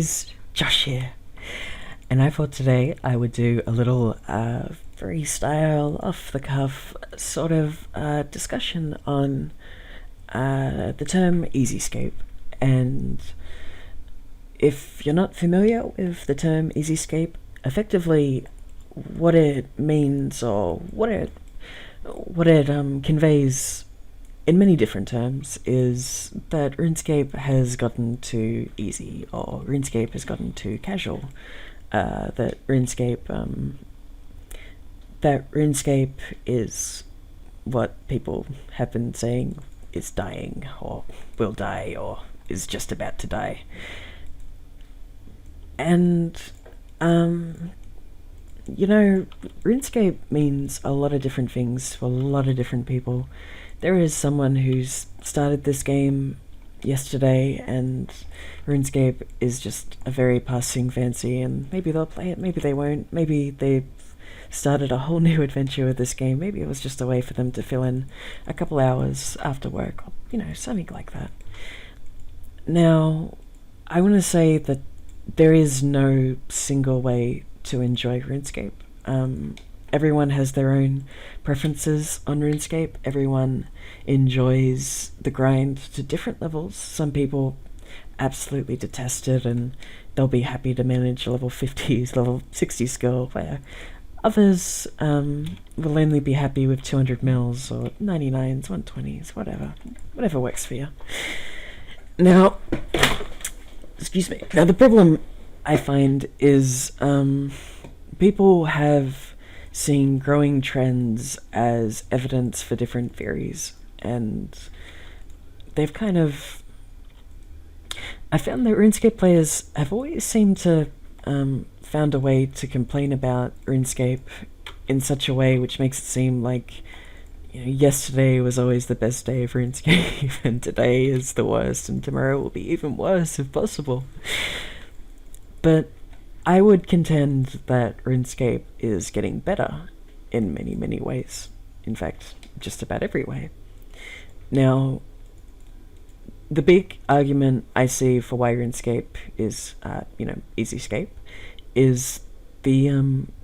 guys, Josh here, and I thought today I would do a little freestyle, off the cuff sort of discussion on the term EasyScape. And if you're not familiar with the term EasyScape, effectively what it means or what it conveys in many different terms is that RuneScape has gotten too easy, or RuneScape has gotten too casual. That RuneScape is what people have been saying is dying, or will die, or is just about to die. And RuneScape means a lot of different things to a lot of different people. There is someone who's started this game yesterday, and RuneScape is just a very passing fancy, and maybe they'll play it, maybe they won't, maybe they've started a whole new adventure with this game, maybe it was just a way for them to fill in a couple hours after work, or, something like that. Now, I want to say that there is no single way to enjoy RuneScape. Everyone has their own preferences on RuneScape. Everyone enjoys the grind to different levels. Some people absolutely detest it, and they'll be happy to manage a level 50s, level 60 skill, where others will only be happy with 200 mils or 99s, 120s, whatever works for you. Now, excuse me. Now, the problem I find is people have seen growing trends as evidence for different theories, and they've kind of... I found that RuneScape players have always seemed to found a way to complain about RuneScape in such a way which makes it seem like yesterday was always the best day of RuneScape, and today is the worst, and tomorrow will be even worse if possible. But I would contend that RuneScape is getting better in many, many ways. In fact, just about every way. Now, the big argument I see for why RuneScape is, EasyScape, is the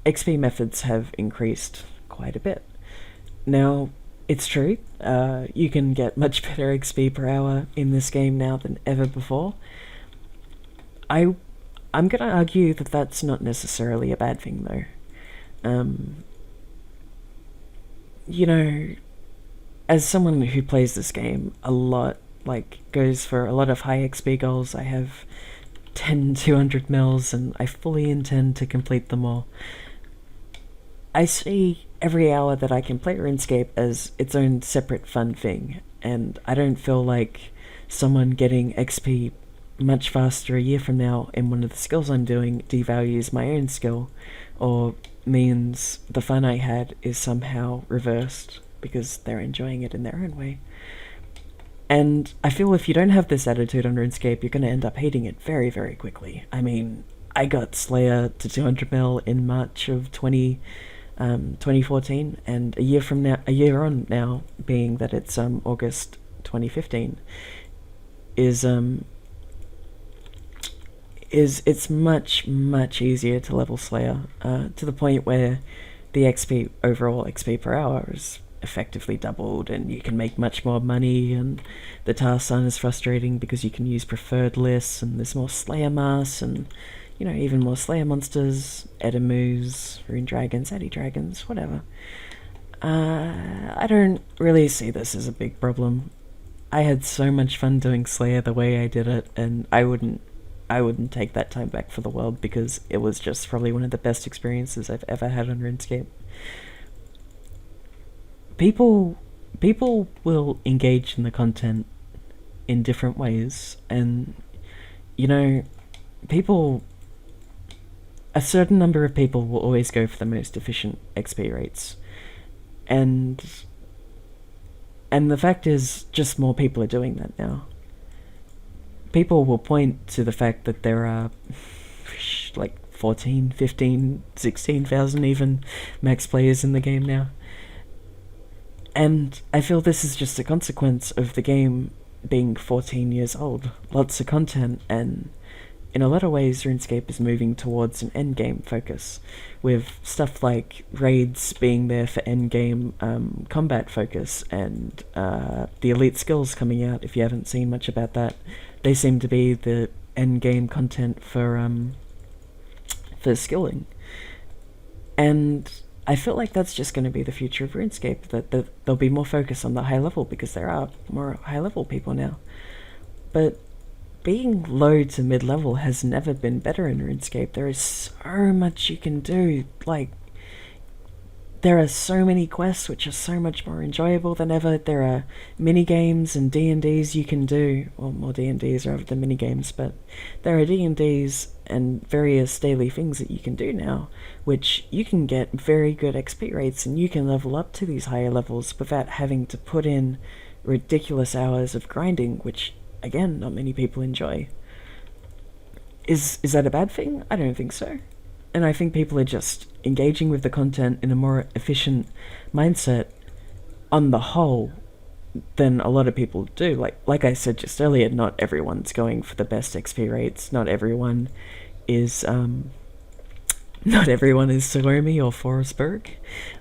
XP methods have increased quite a bit. Now, it's true, you can get much better XP per hour in this game now than ever before. I'm going to argue that that's not necessarily a bad thing, though. As someone who plays this game a lot, goes for a lot of high XP goals, I have 10 200 mils, and I fully intend to complete them all. I see every hour that I can play RuneScape as its own separate fun thing, and I don't feel like someone getting XP much faster a year from now in one of the skills I'm doing devalues my own skill, or means the fun I had is somehow reversed because they're enjoying it in their own way. And I feel if you don't have this attitude on RuneScape, you're going to end up hating it very, very quickly. I mean, I got Slayer to 200 mil in March of 2014, and a year on now, being that it's August 2015, it's much, much easier to level Slayer, to the point where the overall XP per hour is effectively doubled, and you can make much more money, and the tasks aren't as frustrating because you can use preferred lists, and there's more Slayer masks, and even more Slayer monsters, Edemus, Rune Dragons, Eddy Dragons, whatever. I don't really see this as a big problem. I had so much fun doing Slayer the way I did it, and I wouldn't take that time back for the world, because it was just probably one of the best experiences I've ever had on RuneScape. People will engage in the content in different ways, and a certain number of people will always go for the most efficient XP rates, and the fact is, just more people are doing that now. People will point to the fact that there are 14, 15, 16,000 even max players in the game now. And I feel this is just a consequence of the game being 14 years old. Lots of content, and in a lot of ways, RuneScape is moving towards an endgame focus, with stuff like raids being there for endgame combat focus, and the elite skills coming out. If you haven't seen much about that, they seem to be the endgame content for skilling. And I feel like that's just going to be the future of RuneScape, that there'll be more focus on the high level because there are more high level people now. But being low to mid level has never been better in RuneScape. There is so much you can do. Like, there are so many quests which are so much more enjoyable than ever. There are mini games and D&Ds you can do, or more D&Ds rather than mini games, but there are D&Ds and various daily things that you can do now, which you can get very good XP rates, and you can level up to these higher levels without having to put in ridiculous hours of grinding, which again, not many people enjoy. Is that a bad thing? I don't think so. And I think people are just engaging with the content in a more efficient mindset on the whole than a lot of people do. Like I said just earlier, not everyone's going for the best XP rates. Not everyone is Salome or Forsberg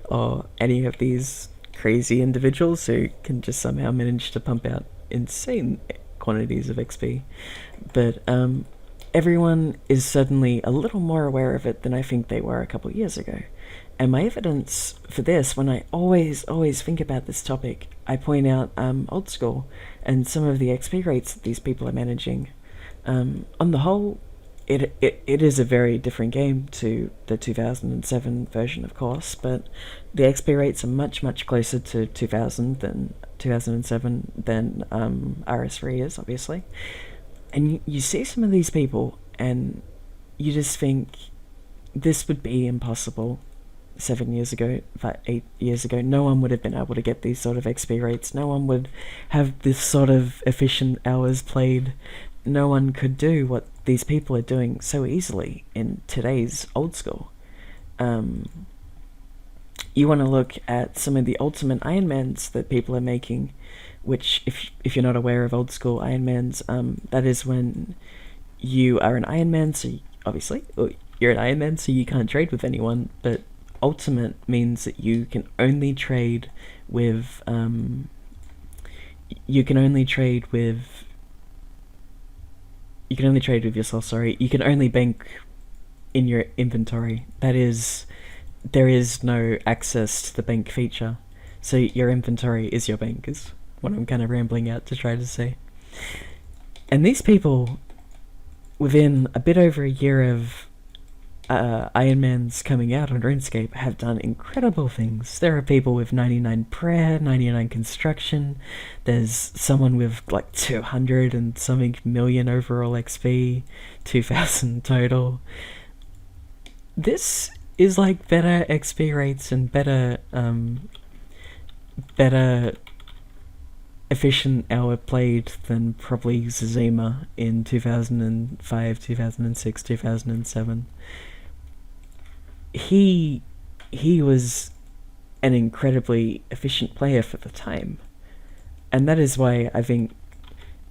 or any of these crazy individuals who can just somehow manage to pump out insane quantities of XP, but everyone is certainly a little more aware of it than I think they were a couple of years ago. And my evidence for this, when I always think about this topic, I point out old school and some of the XP rates that these people are managing. On the whole, it is a very different game to the 2007 version, of course, but the XP rates are much closer to 2007 than RS3 is, obviously. And you see some of these people, and you just think, this would be impossible 7 years ago, 8 years ago. No one would have been able to get these sort of XP rates. No one would have this sort of efficient hours played. No one could do what these people are doing so easily in today's old school. You want to look at some of the ultimate Ironmans that people are making, which, if you're not aware of old school Ironmans, that is when you are an Ironman, so obviously you're an Ironman, so you can't trade with anyone, but ultimate means that you can only trade with yourself, sorry. You can only bank in your inventory. That is, there is no access to the bank feature. So your inventory is your bank, is what I'm kind of rambling out to try to say. And these people, within a bit over a year of Ironmans coming out on RuneScape, have done incredible things. There are people with 99 prayer, 99 construction. There's someone with like 200 and something million overall XP, 2,000 total. This is like better XP rates and better efficient hour played than probably Zazima in 2005, 2006, 2007. He was an incredibly efficient player for the time, and that is why I think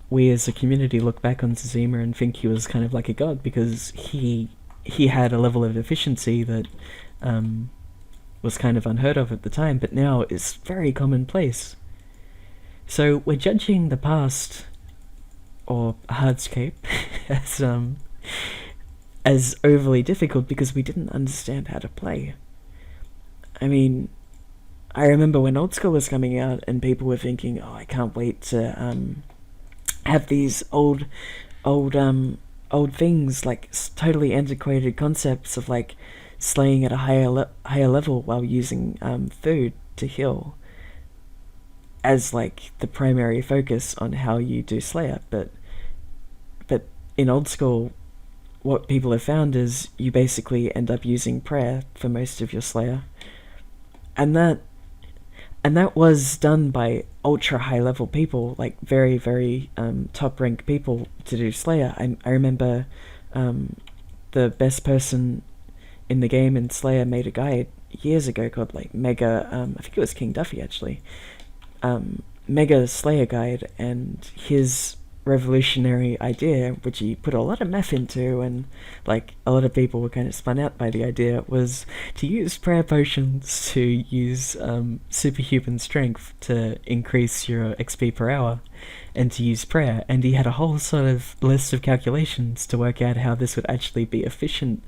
we as a community look back on Zazima and think he was kind of like a god, because he had a level of efficiency that was kind of unheard of at the time, but now is very commonplace. So we're judging the past, or hardscape, as overly difficult because we didn't understand how to play. I mean, I remember when old school was coming out and people were thinking, oh, I can't wait to have these old things, like totally antiquated concepts of like slaying at a higher level while using food to heal as like the primary focus on how you do Slayer. But in old school, what people have found is you basically end up using prayer for most of your Slayer, and that was done by ultra high level people, like very very top rank people to do Slayer. I remember the best person in the game in Slayer made a guide years ago called like Mega, I think it was King Duffy actually, Mega Slayer Guide, and his revolutionary idea, which he put a lot of meth into, and like a lot of people were kind of spun out by the idea, was to use prayer potions to use superhuman strength to increase your XP per hour, and to use prayer. And he had a whole sort of list of calculations to work out how this would actually be efficient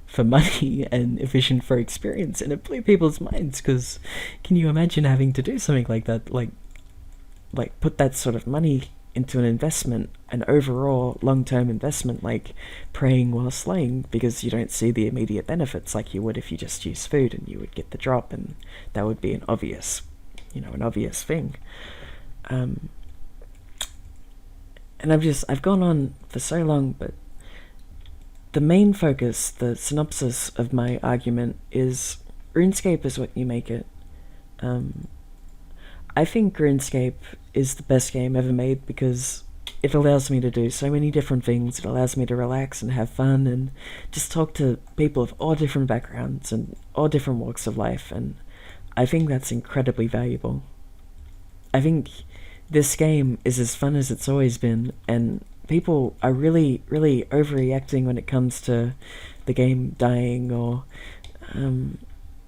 for money and efficient for experience, and it blew people's minds, because can you imagine having to do something like that, like put that sort of money into an investment, an overall long-term investment, like praying while slaying, because you don't see the immediate benefits like you would if you just use food, and you would get the drop, and that would be an obvious thing. And I've gone on for so long, but the main focus, the synopsis of my argument is RuneScape is what you make it. I think RuneScape is the best game ever made because it allows me to do so many different things. It allows me to relax and have fun and just talk to people of all different backgrounds and all different walks of life, and I think that's incredibly valuable. I think this game is as fun as it's always been, and people are really, really overreacting when it comes to the game dying, or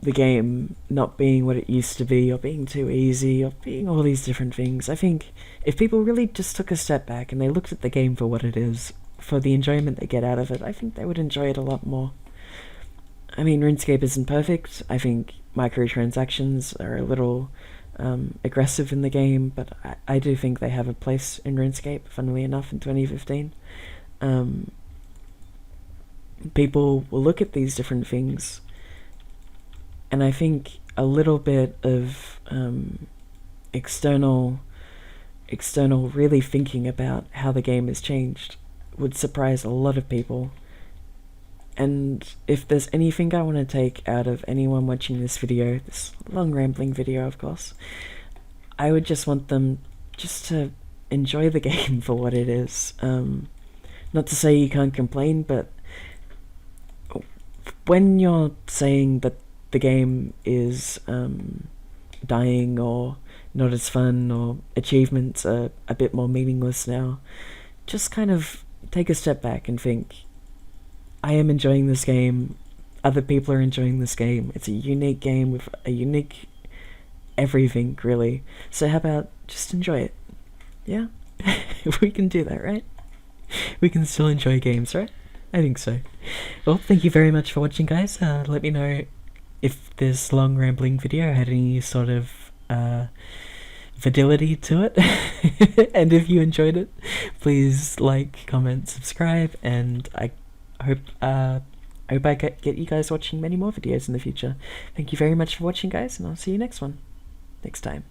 the game not being what it used to be, or being too easy, or being all these different things. I think if people really just took a step back and they looked at the game for what it is, for the enjoyment they get out of it, I think they would enjoy it a lot more. I mean, RuneScape isn't perfect. I think microtransactions are a little aggressive in the game, but I do think they have a place in RuneScape, funnily enough, in 2015. People will look at these different things, and I think a little bit of external really thinking about how the game has changed would surprise a lot of people. And if there's anything I want to take out of anyone watching this video, this long rambling video of course, I would just want them just to enjoy the game for what it is. Not to say you can't complain, but when you're saying that the game is dying or not as fun, or achievements are a bit more meaningless now, just kind of take a step back and think, I am enjoying this game, other people are enjoying this game, it's a unique game with a unique everything, really, so how about just enjoy it? Yeah? We can do that, right? We can still enjoy games, right? I think so. Well, thank you very much for watching, guys. Let me know if this long rambling video had any sort of fidelity to it, and if you enjoyed it, please like, comment, subscribe, and I hope I get you guys watching many more videos in the future. Thank you very much for watching, guys, and I'll see you next time.